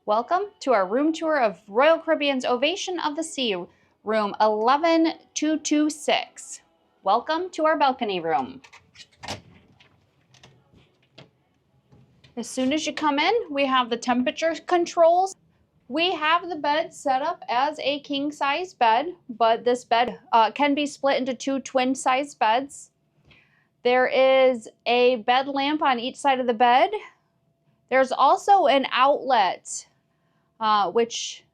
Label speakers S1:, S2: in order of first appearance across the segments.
S1: Welcome to our room tour of Royal Caribbean's Ovation of the Sea, room 11226. Welcome to our balcony room. As soon as you come in, we have the temperature controls. We have the bed set up as a king-size bed, but this bed can be split into two twin-size beds. There is a bed lamp on each side of the bed. There's also an outlet, which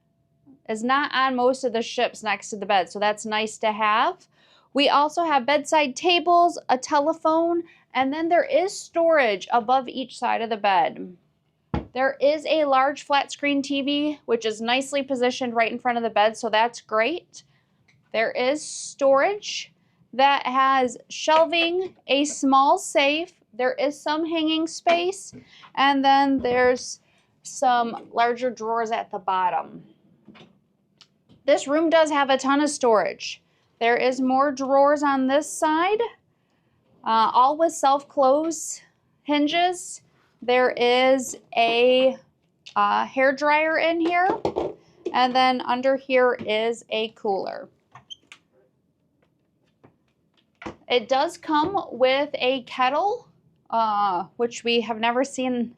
S1: is not on most of the ships next to the bed, so that's nice to have. We also have bedside tables, a telephone, and then there is storage above each side of the bed. There is a large flat screen TV, which is nicely positioned right in front of the bed, so that's great. There is storage that has shelving, a small safe, there is some hanging space, and then there's some larger drawers at the bottom. This room does have a ton of storage. There is more drawers on this side, all with self-close hinges. There is a hair dryer in here, and then under here is a cooler. It does come with a kettle, which we have never seen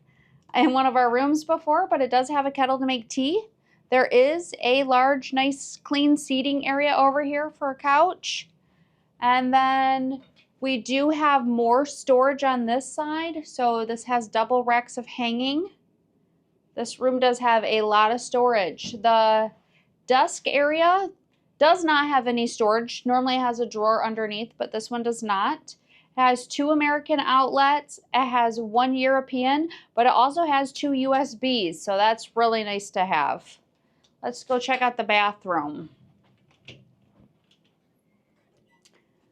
S1: in one of our rooms before, but it does have a kettle to make tea. There is a large, nice, clean seating area over here for a couch. And then we do have more storage on this side. So this has double racks of hanging. This room does have a lot of storage. The desk area does not have any storage. Normally it has a drawer underneath, but this one does not. It has two American outlets. It has one European, but it also has two USBs, so that's really nice to have. Let's go check out the bathroom.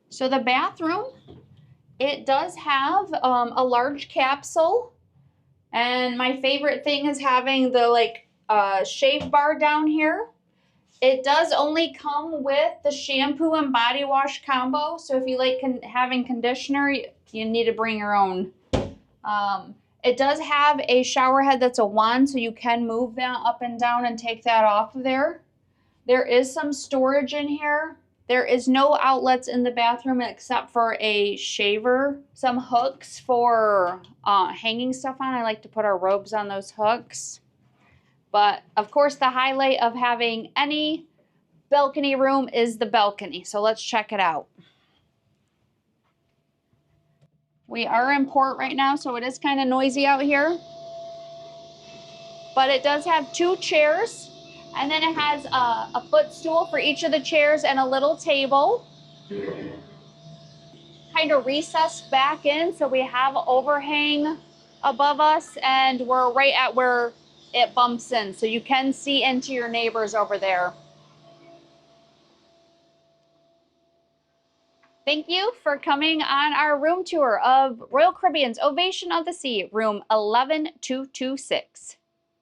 S1: So the bathroom, it does have a large capsule, and my favorite thing is having the shave bar down here. It does only come with the shampoo and body wash combo, so if you like having conditioner, you need to bring your own. It does have a shower head that's a wand, so you can move that up and down and take that off of there. There is some storage in here. There is no outlets in the bathroom except for a shaver, some hooks for hanging stuff on. I like to put our robes on those hooks. But, of course, the highlight of having any balcony room is the balcony. So let's check it out. We are in port right now, so it is kind of noisy out here. But it does have two chairs, and then it has a footstool for each of the chairs and a little table. Kind of recessed back in, so we have overhang above us, and we're right at where it bumps in, so you can see into your neighbors over there. Thank you for coming on our room tour of Royal Caribbean's Ovation of the Sea, room 11226.